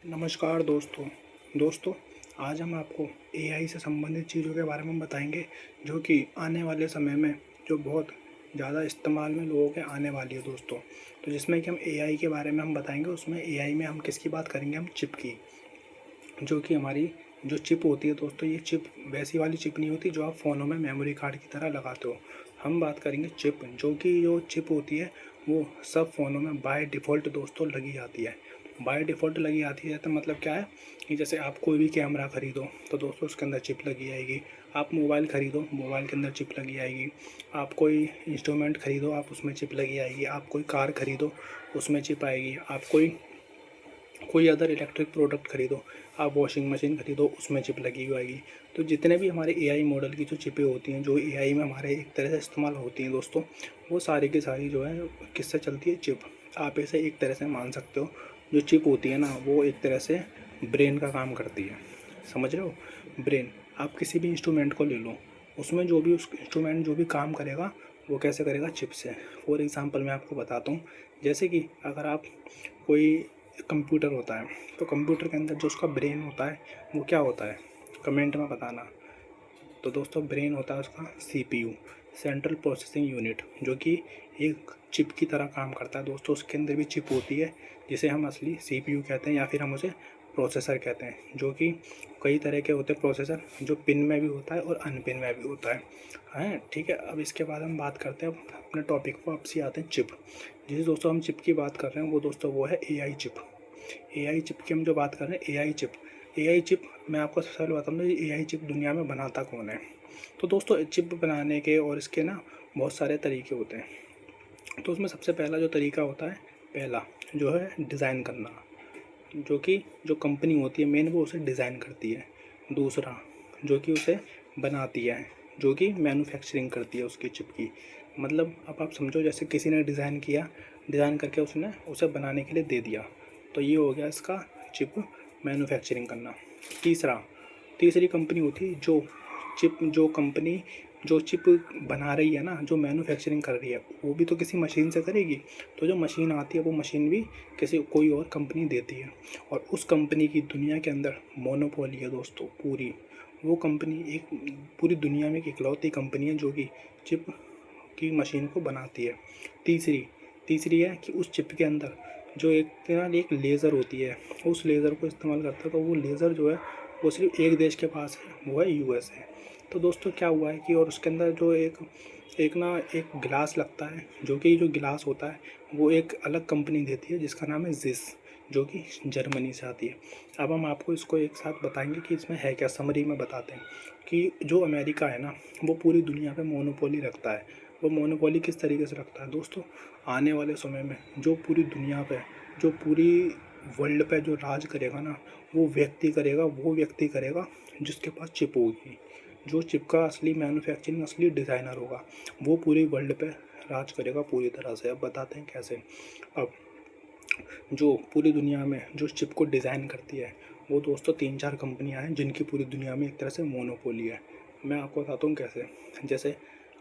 नमस्कार दोस्तों, आज हम आपको एआई से संबंधित चीज़ों के बारे में बताएंगे जो कि आने वाले समय में जो बहुत ज़्यादा इस्तेमाल में लोगों के आने वाली है दोस्तों। तो जिसमें कि हम एआई के बारे में हम बताएंगे, उसमें एआई में हम किसकी बात करेंगे, हम चिप की, जो कि हमारी जो चिप होती है दोस्तों। ये चिप वैसी वाली चिप नहीं होती जो आप फ़ोनों में मेमोरी कार्ड की तरह लगाते हो। हम बात करेंगे चिप, जो चिप होती है वो सब फ़ोनों में बाय डिफ़ॉल्ट दोस्तों लगी जाती है। बाय डिफ़ॉल्ट लगी आती है तो मतलब क्या है कि जैसे आप कोई भी कैमरा खरीदो तो दोस्तों उसके अंदर चिप लगी आएगी। आप मोबाइल खरीदो, मोबाइल के अंदर चिप लगी आएगी। आप कोई इंस्ट्रूमेंट खरीदो, आप उसमें चिप लगी आएगी। आप कोई कार खरीदो, उसमें चिप आएगी। आप कोई कोई अदर इलेक्ट्रिक प्रोडक्ट खरीदो, आप वॉशिंग मशीन खरीदो, उसमें चिप लगी हुई आएगी। तो जितने भी हमारे एआई मॉडल की जो चिपें होती हैं, जो एआई में हमारे एक तरह से इस्तेमाल होती हैं दोस्तों, वो सारी की सारी जो है किससे चलती है, चिप। आप इसे एक तरह से मान सकते हो, जो चिप होती है ना वो एक तरह से ब्रेन का काम करती है। समझ रहे हो? ब्रेन। आप किसी भी इंस्ट्रूमेंट को ले लो, उसमें जो भी उस इंस्ट्रूमेंट जो भी काम करेगा वो कैसे करेगा, चिप से। फॉर एग्ज़ाम्पल मैं आपको बताता हूँ, जैसे कि अगर आप कोई कंप्यूटर होता है तो कंप्यूटर के अंदर जो उसका ब्रेन होता है वो क्या होता है, कमेंट में बताना। तो दोस्तों ब्रेन होता है उसका सीपीयू, सेंट्रल प्रोसेसिंग यूनिट, जो कि एक चिप की तरह काम करता है दोस्तों। उसके अंदर भी चिप होती है जिसे हम असली सीपीयू कहते हैं या फिर हम उसे प्रोसेसर कहते हैं, जो कि कई तरह के होते हैं प्रोसेसर, जो पिन में भी होता है और अनपिन में भी होता है। ठीक है, अब इसके बाद हम बात करते हैं अपने टॉपिक को, वापसी आते हैं चिप। जिस दोस्तों हम चिप की बात कर रहे हैं वो दोस्तों वो है एआई चिप। एआई चिप की हम जो बात कर रहे हैं, एआई चिप मैं आपको सबसे पहले बताऊँगा ये एआई चिप दुनिया में बनाता कौन है। तो दोस्तों चिप बनाने के और इसके ना बहुत सारे तरीके होते हैं। तो उसमें सबसे पहला जो तरीका होता है, पहला जो है डिज़ाइन करना, जो कि जो कंपनी होती है मेन वो उसे डिज़ाइन करती है। दूसरा जो कि उसे बनाती है, जो कि मैन्युफैक्चरिंग करती है उसकी चिप की। मतलब अब आप समझो जैसे किसी ने डिज़ाइन किया, डिज़ाइन करके उसने उसे बनाने के लिए दे दिया, तो ये हो गया इसका चिप मैन्युफैक्चरिंग करना। तीसरा तीसरी कंपनी होती है जो कंपनी जो चिप बना रही है ना, जो मैन्युफैक्चरिंग कर रही है, वो भी तो किसी मशीन से करेगी। तो जो मशीन आती है वो मशीन भी कोई और कंपनी देती है, और उस कंपनी की दुनिया के अंदर मोनोपोली है दोस्तों पूरी। वो कंपनी एक पूरी दुनिया में एक इकलौती कंपनी है जो कि चिप की मशीन को बनाती है। तीसरी तीसरी है कि उस चिप के अंदर जो एक लेज़र होती है, उस लेज़र को इस्तेमाल करता है। तो वो लेज़र जो है वो सिर्फ एक देश के पास है, वो है यूएसए। तो दोस्तों क्या हुआ है कि और उसके अंदर जो एक गिलास लगता है, जो कि जो गिलास होता है वो एक अलग कंपनी देती है जिसका नाम है जिस, जो कि जर्मनी से आती है। अब हम आपको इसको एक साथ बताएंगे कि इसमें है क्या, समरी में बताते हैं कि जो अमेरिका है ना वो पूरी दुनिया पे मोनोपोली रखता है। वो मोनोपोली किस तरीके से रखता है दोस्तों, आने वाले समय में जो पूरी दुनिया पे, जो पूरी वर्ल्ड पे जो राज करेगा ना, वो व्यक्ति करेगा जिसके पास चिप होगी। जो चिप का असली मैन्युफैक्चरिंग, असली डिज़ाइनर होगा, वो पूरी वर्ल्ड पे राज करेगा पूरी तरह से। अब बताते हैं कैसे। अब जो पूरी दुनिया में जो चिप को डिज़ाइन करती है वो दोस्तों 3-4 कंपनियां हैं जिनकी पूरी दुनिया में एक तरह से मोनोपोली है। मैं आपको बताता हूँ कैसे। जैसे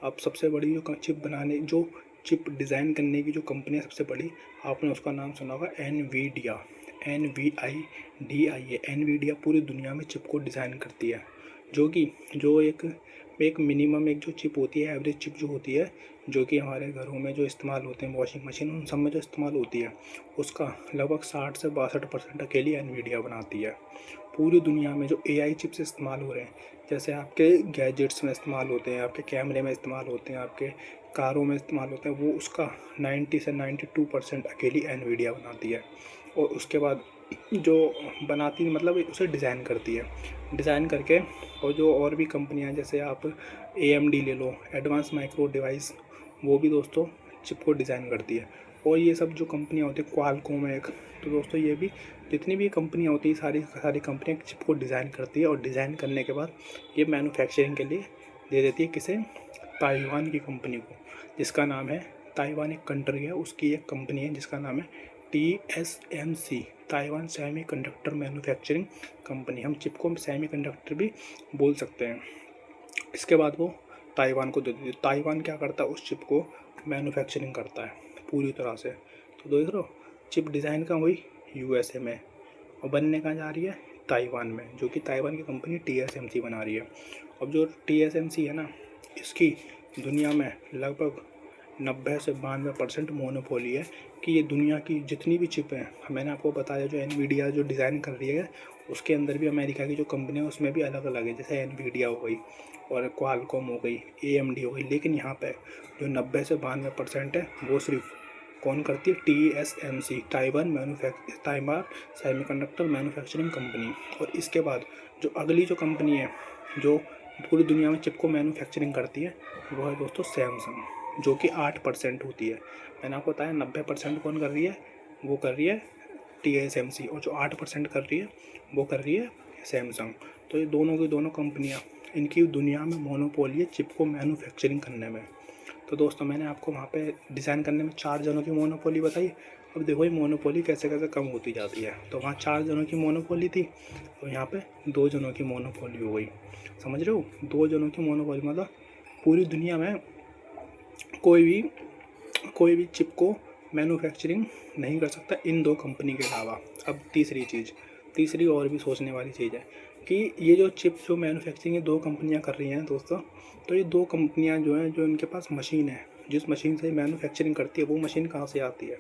अब सबसे बड़ी जो चिप डिज़ाइन करने की जो कंपनी है सबसे बड़ी, आपने उसका नाम सुना होगा, एनवीडिया। NVIDIA। एनवीडिया पूरी दुनिया में चिप को डिज़ाइन करती है, जो कि जो एक मिनिमम एक जो चिप होती है, एवरेज चिप जो होती है, जो कि हमारे घरों में जो इस्तेमाल होते हैं, वॉशिंग मशीन उन सब में जो इस्तेमाल होती है, उसका लगभग 60 से 62% अकेली एनवीडिया बनाती है। पूरी दुनिया में जो एआई चिप्स इस्तेमाल हो रहे हैं, जैसे आपके गैजेट्स में इस्तेमाल होते हैं, आपके कैमरे में इस्तेमाल होते हैं, आपके कारों में इस्तेमाल होते हैं, वो उसका 90 से 92% अकेली एनवीडिया बनाती है। और उसके बाद जो बनाती मतलब उसे डिज़ाइन करती है, डिज़ाइन करके। और जो और भी कंपनियां हैं, जैसे आप AMD ले लो, एडवांस माइक्रो डिवाइस, वो भी दोस्तों चिप को डिज़ाइन करती है। और ये सब जो कंपनियां होती हैं, क्वालकॉम है एक, तो दोस्तों ये भी जितनी भी कंपनियां होती हैं सारी सारी कंपनियां चिप को डिज़ाइन करती है, और डिज़ाइन करने के बाद ये मैन्युफैक्चरिंग के लिए दे देती है किसे, ताइवान की कंपनी को, जिसका नाम है, ताइवान एक कंट्री है, उसकी एक कंपनी है जिसका नाम है TSMC, Taiwan semi conductor manufacturing company. हम चिप को सेमी कंडक्टर भी बोल सकते हैं। इसके बाद वो ताइवान को दे देती है। ताइवान क्या करता है, उस चिप को मैन्युफैक्चरिंग करता है पूरी तरह से। तो देख रहे हो, चिप डिज़ाइन कहाँ हुई, यूएसए में। और बनने कहाँ जा रही है, ताइवान में, जो कि ताइवान की कंपनी TSMC बना रही है। अब जो TSMC है ना, इसकी दुनिया में लगभग 90 से 92% मोनोपोली है कि ये दुनिया की जितनी भी चिप हैं, मैंने आपको बताया जो एनवीडिया जो डिज़ाइन कर रही है, उसके अंदर भी अमेरिका की जो कंपनी है उसमें भी अलग अलग है, जैसे एनवीडिया हो गई और क्वालकॉम हो गई, AMD हो गई। लेकिन यहाँ पे जो 90 से 92% है वो सिर्फ कौन करती है, TSMC, Taiwan semiconductor manufacturing company. और इसके बाद जो अगली जो कंपनी है जो पूरी दुनिया में चिप को मैन्युफैक्चरिंग करती है वो है दोस्तों सैमसंग, जो कि 8% होती है। मैंने आपको बताया 90% कौन कर रही है, वो कर रही है TSMC, और जो 8% कर रही है वो कर रही है सैमसंग। तो ये दोनों की दोनों कंपनियाँ, इनकी दुनिया में मोनोपोली है चिप को मैन्युफैक्चरिंग करने में। तो दोस्तों मैंने आपको वहाँ पे डिज़ाइन करने में 4 जनों की मोनोपोली बताई। अब देखो ये मोनोपोली कैसे कैसे कम होती जाती है। तो वहाँ 4 जनों की मोनोपोली थी, तो यहाँ पे 2 जनों की मोनोपोली हो गई। समझ रहे हो, 2 जनों की मोनोपोली मतलब पूरी दुनिया में कोई भी चिप को मैन्युफैक्चरिंग नहीं कर सकता इन 2 कंपनी के अलावा। अब तीसरी और भी सोचने वाली चीज़ है कि ये जो चिप जो मैन्युफैक्चरिंग ये 2 कंपनियां कर रही हैं दोस्तों, तो ये 2 कंपनियां जो हैं, जो इनके पास मशीन है, जिस मशीन से मैन्युफैक्चरिंग करती है, वो मशीन कहाँ से आती है,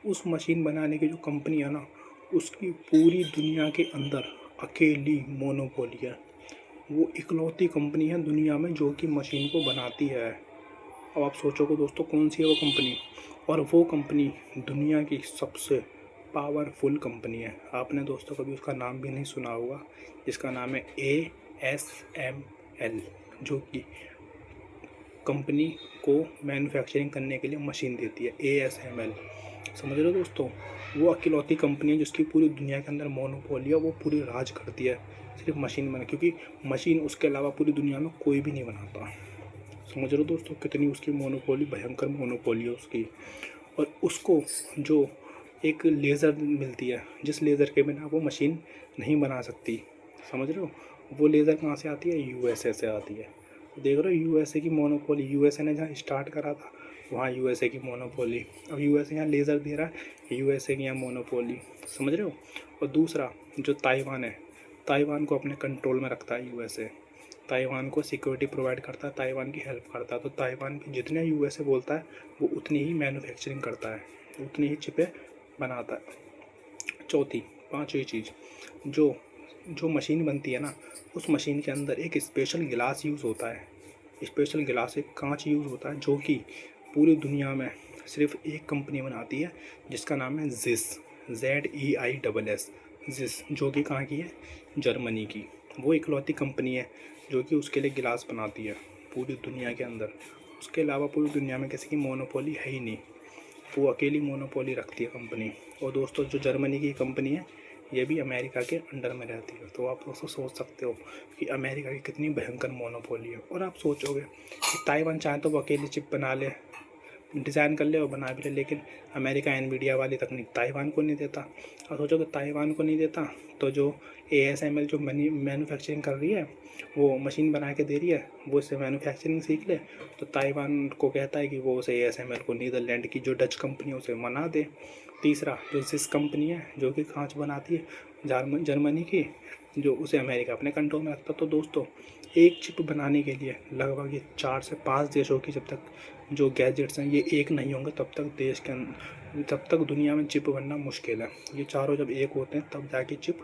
उस मशीन बनाने की जो कंपनी है ना, उसकी पूरी दुनिया के अंदर अकेली मोनोपोली है। वो इकलौती कंपनी है दुनिया में जो कि मशीन को बनाती है। अब आप सोचोगे दोस्तों कौन सी है वो कंपनी, और वो कंपनी दुनिया की सबसे पावरफुल कंपनी है। आपने दोस्तों कभी उसका नाम भी नहीं सुना होगा, जिसका नाम है ASML, जो कि कंपनी को मैन्युफैक्चरिंग करने के लिए मशीन देती है। ASML, समझ रहे हो दोस्तों, वो अकेलौती कंपनी है जिसकी पूरी दुनिया के अंदर मोनोपोली है, वो पूरी राज करती है सिर्फ मशीन बना, क्योंकि मशीन उसके अलावा पूरी दुनिया में कोई भी नहीं बनाता। समझ रहे हो दोस्तों कितनी उसकी मोनोपोली, भयंकर मोनोपोली है उसकी। और उसको जो एक लेज़र मिलती है, जिस लेज़र के बिना वो मशीन नहीं बना सकती, समझ रहे हो, वो लेज़र कहाँ से आती है, USA से आती है। देख रहे हो USA की मोनोपोली, USA ने जहाँ स्टार्ट करा था वहाँ USA की मोनोपोली। अब USA यहाँ लेज़र दे रहा है, USA की यहाँ मोनोपोली, समझ रहे हो। और दूसरा जो ताइवान है, ताइवान को अपने कंट्रोल में रखता है USA, ताइवान को सिक्योरिटी प्रोवाइड करता है, ताइवान की हेल्प करता है। तो ताइवान की जितने USA बोलता है वो उतनी ही मैन्युफैक्चरिंग करता है, उतनी ही चिपें बनाता है। पाँचवीं चीज़, जो मशीन बनती है ना, उस मशीन के अंदर एक स्पेशल गिलास यूज़ होता है, स्पेशल गिलास, एक कांच यूज़ होता है, जो कि पूरी दुनिया में सिर्फ एक कंपनी बनाती है, जिसका नाम है ZEISS, जिस जो कि कहाँ की है, जर्मनी की। वो इकलौती कंपनी है जो कि उसके लिए गिलास बनाती है पूरी दुनिया के अंदर। उसके अलावा पूरी दुनिया में किसी की मोनोपोली है ही नहीं, वो अकेली मोनोपोली रखती है कंपनी। और दोस्तों जो जर्मनी की कंपनी है ये भी अमेरिका के अंडर में रहती है। तो आप दोस्तों सोच सकते हो कि अमेरिका की कितनी भयंकर मोनोपोली है। और आप सोचोगे कि ताइवान चाहे तो वो अकेली चिप बना ले, डिज़ाइन कर ले और बना भी ले, लेकिन अमेरिका एनवीडिया वाली तकनीक ताइवान को नहीं देता। और सोचो कि ताइवान को नहीं देता तो जो ASML जो मैन्युफैक्चरिंग कर रही है, वो मशीन बना के दे रही है, वो उससे मैन्युफैक्चरिंग सीख ले, तो ताइवान को कहता है कि वो उसे ASML को नीदरलैंड की जो डच कंपनी है उसे मना दे। तीसरा जो जिस कंपनी है जो कि कांच बनाती है जर्मनी की, जो उसे अमेरिका अपने कंट्रोल में रखता। तो दोस्तों एक चिप बनाने के लिए लगभग ये 4 से 5 देशों की, जब तक जो गैजेट्स हैं ये एक नहीं होंगे तब तक दुनिया में चिप बनना मुश्किल है। ये चारों जब एक होते हैं तब जाके चिप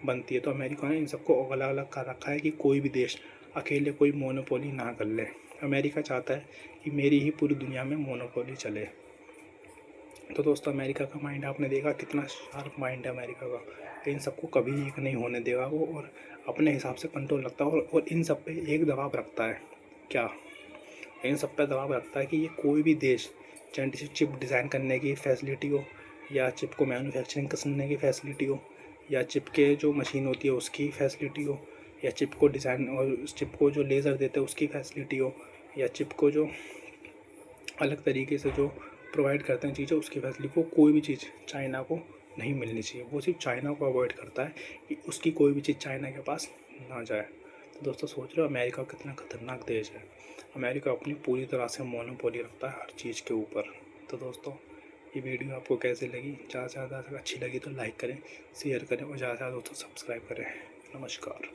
बनती है। तो अमेरिका ने इन सबको अलग अलग कर रखा है कि कोई भी देश अकेले कोई मोनोपोली ना कर ले। अमेरिका चाहता है कि मेरी ही पूरी दुनिया में मोनोपोली चले। तो दोस्तों अमेरिका का माइंड आपने देखा कितना शार्प माइंड है अमेरिका का, इन सबको कभी एक नहीं होने देगा वो, और अपने हिसाब से कंट्रोल रखता है। और इन सब पे एक दबाव रखता है, क्या, इन सब पे दबाव रखता है कि ये कोई भी देश चाहे चिप डिज़ाइन करने की फैसिलिटी हो, या चिप को मैन्युफैक्चरिंग करने की फैसिलिटी हो, या चिप के जो मशीन होती है उसकी फैसिलिटी हो, या चिप को डिज़ाइन और चिप को जो लेज़र देते हैं उसकी फैसिलिटी हो, या चिप को जो अलग तरीके से जो प्रोवाइड करते हैं चीज़ें उसकी फैसिलिटी, वो कोई भी चीज़ चाइना को नहीं मिलनी चाहिए। वो सिर्फ चाइना को अवॉइड करता है कि उसकी कोई भी चीज़ चाइना के पास ना जाए। तो दोस्तों सोच रहे हो अमेरिका कितना खतरनाक देश है। अमेरिका अपनी पूरी तरह से मोनोपोली रखता है हर चीज़ के ऊपर। तो दोस्तों ये वीडियो आपको कैसे लगी, ज़्यादा से ज़्यादा अगर अच्छी लगी तो लाइक करें, शेयर करें और ज़्यादा से ज़्यादा दोस्तों सब्सक्राइब करें। नमस्कार।